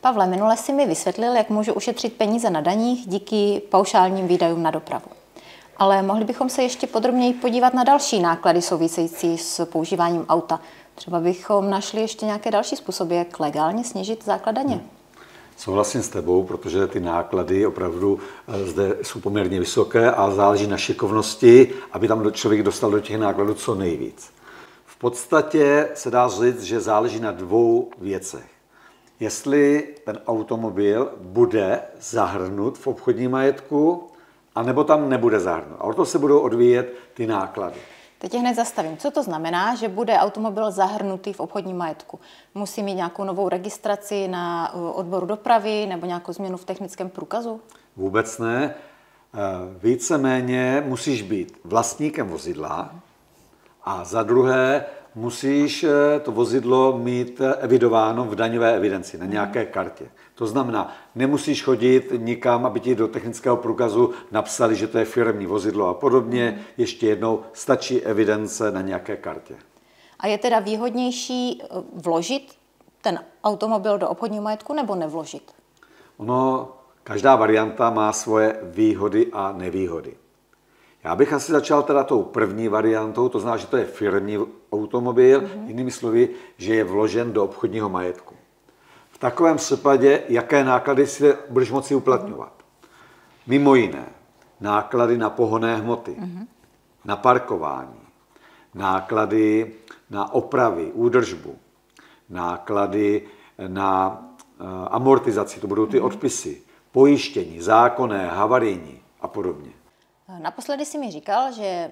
Pavle, minule si mi vysvětlil, jak můžu ušetřit peníze na daních díky paušálním výdajům na dopravu. Ale mohli bychom se ještě podrobněji podívat na další náklady související s používáním auta. Třeba bychom našli ještě nějaké další způsoby, jak legálně snížit základ daně. Souhlasím s tebou, protože ty náklady opravdu zde jsou poměrně vysoké a záleží na šikovnosti, aby tam člověk dostal do těch nákladů co nejvíc. V podstatě se dá říct, že záleží na dvou věcech. Jestli ten automobil bude zahrnut v obchodním majetku, anebo tam nebude zahrnut. A o to se budou odvíjet ty náklady. Teď hned zastavím. Co to znamená, že bude automobil zahrnutý v obchodním majetku? Musí mít nějakou novou registraci na odboru dopravy nebo nějakou změnu v technickém průkazu? Vůbec ne. Víceméně musíš být vlastníkem vozidla a za druhé musíš to vozidlo mít evidováno v daňové evidenci na nějaké kartě. To znamená, nemusíš chodit nikam, aby ti do technického průkazu napsali, že to je firemní vozidlo a podobně. Ještě jednou stačí evidence na nějaké kartě. A je teda výhodnější vložit ten automobil do obchodního majetku nebo nevložit? Každá varianta má svoje výhody a nevýhody. Já bych asi začal teda tou první variantou, to znamená, že to je firemní automobil, jinými slovy, že je vložen do obchodního majetku. V takovém případě, jaké náklady si budeš moci uplatňovat? Mimo jiné, náklady na pohonné hmoty, na parkování, náklady na opravy, údržbu, náklady na amortizaci, to budou ty odpisy, pojištění, zákonné, havarijní a podobně. Naposledy si mi říkal, že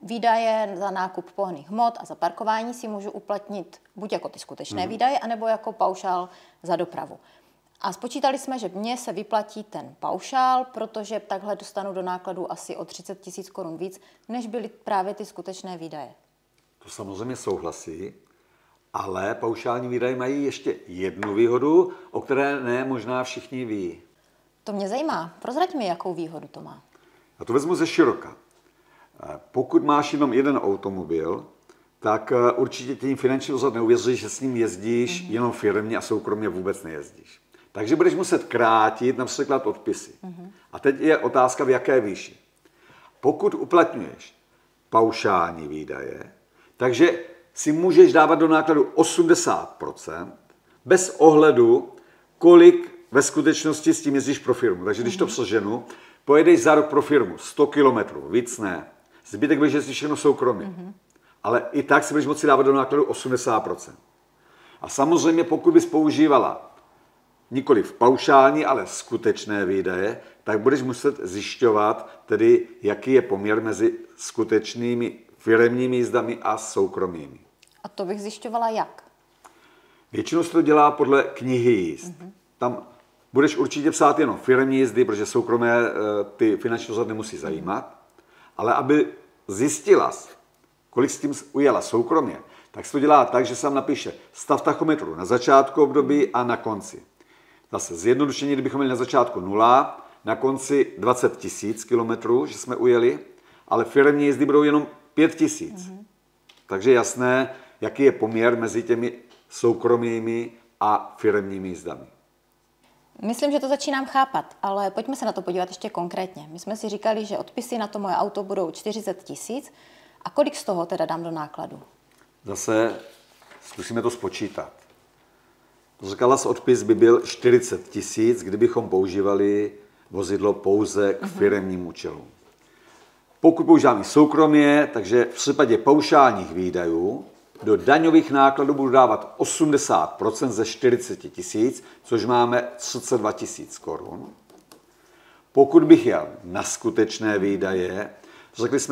výdaje za nákup pohonných hmot a za parkování si můžu uplatnit buď jako ty skutečné výdaje, anebo jako paušál za dopravu. A spočítali jsme, že mně se vyplatí ten paušál, protože takhle dostanu do nákladu asi o 30 000 korun víc, než byly právě ty skutečné výdaje. To samozřejmě souhlasí, ale paušální výdaje mají ještě jednu výhodu, o které ne možná všichni ví. To mě zajímá. Prozrať mi, jakou výhodu to má. Já to vezmu ze široka. Pokud máš jenom jeden automobil, tak určitě tím finanční úřad neuvěří, že s ním jezdíš jenom firmně a soukromně vůbec nejezdíš. Takže budeš muset krátit například odpisy. A teď je otázka, v jaké výši. Pokud uplatňuješ paušální výdaje, takže si můžeš dávat do nákladu 80% bez ohledu, kolik ve skutečnosti s tím jezdíš pro firmu. Takže když to přeženu, pojedeš za rok pro firmu 100 kilometrů, víc ne. Zbytek budeš jezdit všechno soukromě. Ale i tak si budeš moci dávat do nákladu 80%. A samozřejmě, pokud bys používala nikoliv paušální, ale skutečné výdaje, tak budeš muset zjišťovat, tedy jaký je poměr mezi skutečnými firemními jízdami a soukromými. A to bych zjišťovala jak? Většinou se to dělá podle knihy jízd. Tam budeš určitě psát jenom firemní jízdy, protože soukromé ty finanční úřad nemusí zajímat. Ale aby zjistila, kolik s tím ujela soukromě, tak se to dělá tak, že se tam napíše stav tachometru na začátku období a na konci. Zase zjednodušení, kdybychom měli na začátku 0, na konci 20 000 kilometrů, že jsme ujeli, ale firemní jízdy budou jenom 5 000. Takže jasné, jaký je poměr mezi těmi soukromými a firemními jízdami. Myslím, že to začínám chápat, ale pojďme se na to podívat ještě konkrétně. My jsme si říkali, že odpisy na to moje auto budou 40 000. A kolik z toho teda dám do nákladu? Zase zkusíme to spočítat. Říkala jsi, odpis by byl 40 000, kdybychom používali vozidlo pouze k firemním účelům. Pokud používáme soukromně, takže v případě paušálních výdajů do daňových nákladů budu dávat 80% ze 40 000, což máme 32 000 korun. Pokud bych jel na skutečné výdaje,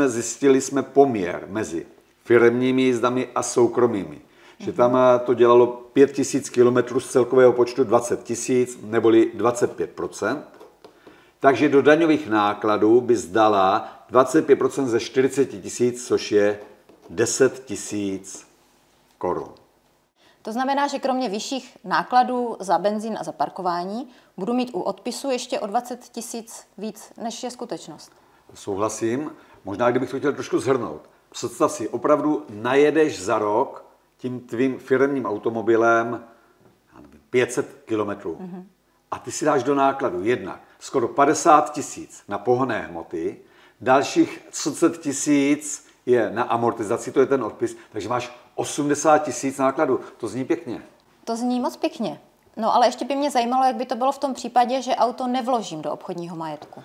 zjistili jsme poměr mezi firemními jízdami a soukromými. Že tam to dělalo 5 000 kilometrů z celkového počtu 20 000, neboli 25%. Takže do daňových nákladů by zdala 25% ze 40 000, což je 10 000 korun. To znamená, že kromě vyšších nákladů za benzín a za parkování budu mít u odpisu ještě o 20 000 víc, než je skutečnost. Souhlasím. Možná, kdybych to chtěl trošku shrnout. Představ si, opravdu najedeš za rok tím tvým firemním automobilem 500 kilometrů. A ty si dáš do nákladu jednak skoro 50 000 na pohonné hmoty, dalších 30 000 je na amortizaci, to je ten odpis, takže máš 80 000 nákladů. To zní pěkně. To zní moc pěkně. No ale ještě by mě zajímalo, jak by to bylo v tom případě, že auto nevložím do obchodního majetku.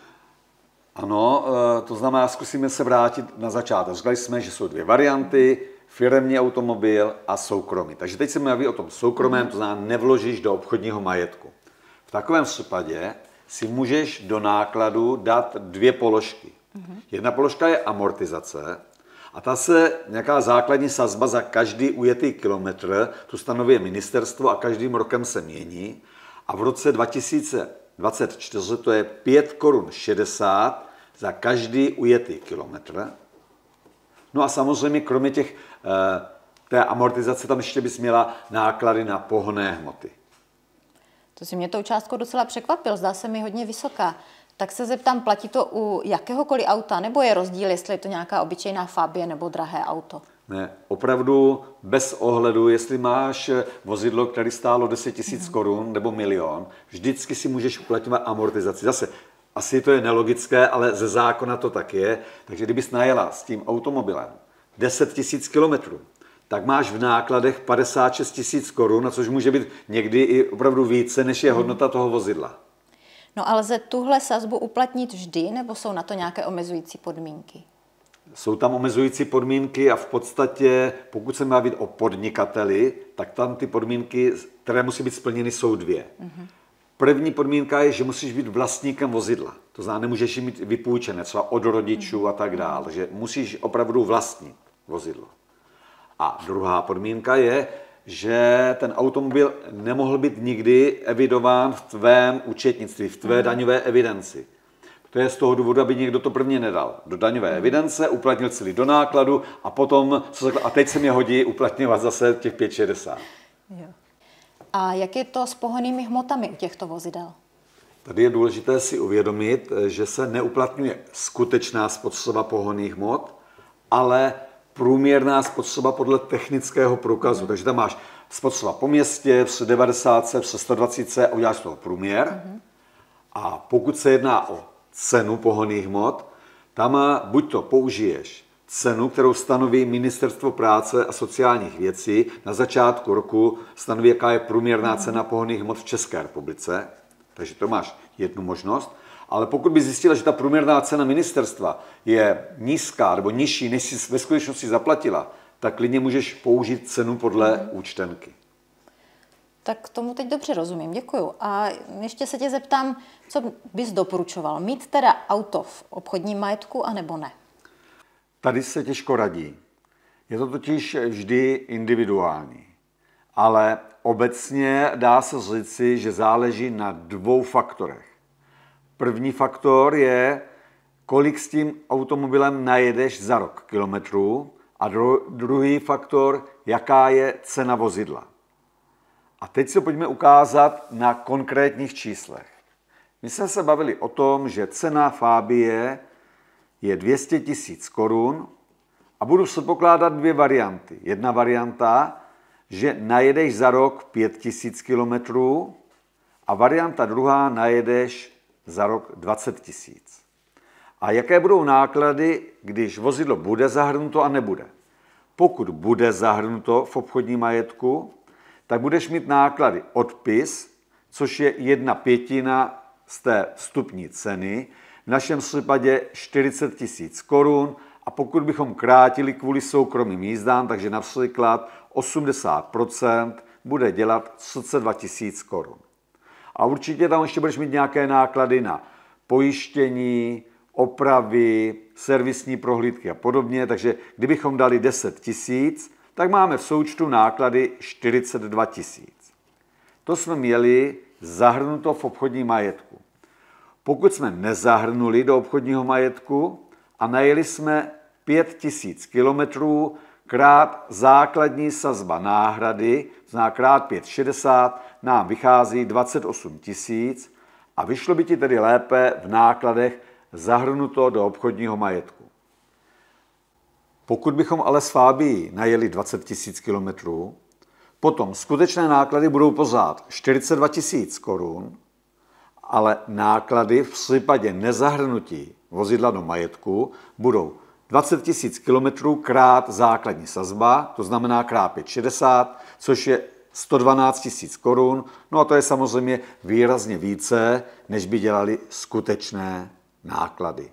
Ano, to znamená, zkusíme se vrátit na začátek. Říkali jsme, že jsou dvě varianty, firemní automobil a soukromý. Takže teď se mluví o tom soukromém, to znamená, nevložíš do obchodního majetku. V takovém případě si můžeš do nákladu dát dvě položky. Jedna položka je amortizace a ta se, nějaká základní sazba za každý ujetý kilometr, tu stanoví ministerstvo a každým rokem se mění. A v roce 2024 to je 5,60 korun za každý ujetý kilometr. No a samozřejmě kromě té amortizace tam ještě bys měla náklady na pohonné hmoty. To si mě tou částkou docela překvapil, zdá se mi hodně vysoká. Tak se zeptám, platí to u jakéhokoliv auta, nebo je rozdíl, jestli je to nějaká obyčejná Fabie nebo drahé auto? Ne, opravdu bez ohledu, jestli máš vozidlo, které stálo 10 000 korun nebo milion, vždycky si můžeš uplatňovat amortizaci. Zase, asi to je nelogické, ale ze zákona to tak je. Takže kdybys najela s tím automobilem 10 000 kilometrů, tak máš v nákladech 56 000 korun, což může být někdy i opravdu více, než je hodnota toho vozidla. No ale lze tuhle sazbu uplatnit vždy, nebo jsou na to nějaké omezující podmínky? Jsou tam omezující podmínky a v podstatě, pokud se má být o podnikateli, tak tam ty podmínky, které musí být splněny, jsou dvě. První podmínka je, že musíš být vlastníkem vozidla. To znamená, nemůžeš ji mít vypůjčené, třeba od rodičů a tak dále. Takže musíš opravdu vlastnit vozidlo. A druhá podmínka je, že ten automobil nemohl být nikdy evidován v tvém účetnictví, v tvé daňové evidenci. To je z toho důvodu, aby někdo to prvně nedal do daňové evidence, uplatnil celý do nákladu a potom, a teď se mě hodí uplatňovat zase těch 5,60. Jo. A jak je to s pohonnými hmotami u těchto vozidel? Tady je důležité si uvědomit, že se neuplatňuje skutečná spotřeba pohonných hmot, ale průměrná spotřeba podle technického průkazu. Takže tam máš spotřeba po městě, v 90, v 120 a uděláš z toho průměr. A pokud se jedná o cenu pohonných hmot, tam buď to použiješ cenu, kterou stanoví Ministerstvo práce a sociálních věcí. Na začátku roku stanoví, jaká je průměrná cena pohonných hmot v České republice. Takže to máš jednu možnost. Ale pokud by zjistila, že ta průměrná cena ministerstva je nízká nebo nižší, než si ve skutečnosti zaplatila, tak klidně můžeš použít cenu podle účtenky. Tak tomu teď dobře rozumím, děkuju. A ještě se tě zeptám, co bys doporučoval? Mít teda auto v obchodním majetku, anebo ne? Tady se těžko radí. Je to totiž vždy individuální. Ale obecně dá se říci, že záleží na dvou faktorech. První faktor je, kolik s tím automobilem najedeš za rok kilometrů a druhý faktor, jaká je cena vozidla. A teď se pojďme ukázat na konkrétních číslech. My jsme se bavili o tom, že cena Fabie je 200 000 korun a budu předpokládat dvě varianty. Jedna varianta, že najedeš za rok 5 000 kilometrů a varianta druhá, najedeš za rok 20 000. A jaké budou náklady, když vozidlo bude zahrnuto a nebude? Pokud bude zahrnuto v obchodním majetku, tak budeš mít náklady odpis, což je 1/5 z té vstupní ceny, v našem případě 40 000 korun, a pokud bychom krátili kvůli soukromým jízdám, takže například 80% bude dělat 32 000 korun. A určitě tam ještě budeš mít nějaké náklady na pojištění, opravy, servisní prohlídky a podobně, takže kdybychom dali 10 000, tak máme v součtu náklady 42 000. To jsme měli zahrnuto v obchodním majetku. Pokud jsme nezahrnuli do obchodního majetku a najeli jsme 5 000 kilometrů krát základní sazba náhrady, znamená krát 5,60, nám vychází 28 000 a vyšlo by ti tedy lépe v nákladech zahrnuto do obchodního majetku. Pokud bychom ale s Fabií najeli 20 000 kilometrů, Potom skutečné náklady budou pořád 42 000 korun, ale náklady v případě nezahrnutí vozidla do majetku budou 20 000 kilometrů krát základní sazba, to znamená krát 560, což je 112 000 korun. No a to je samozřejmě výrazně více, než by dělali skutečné náklady.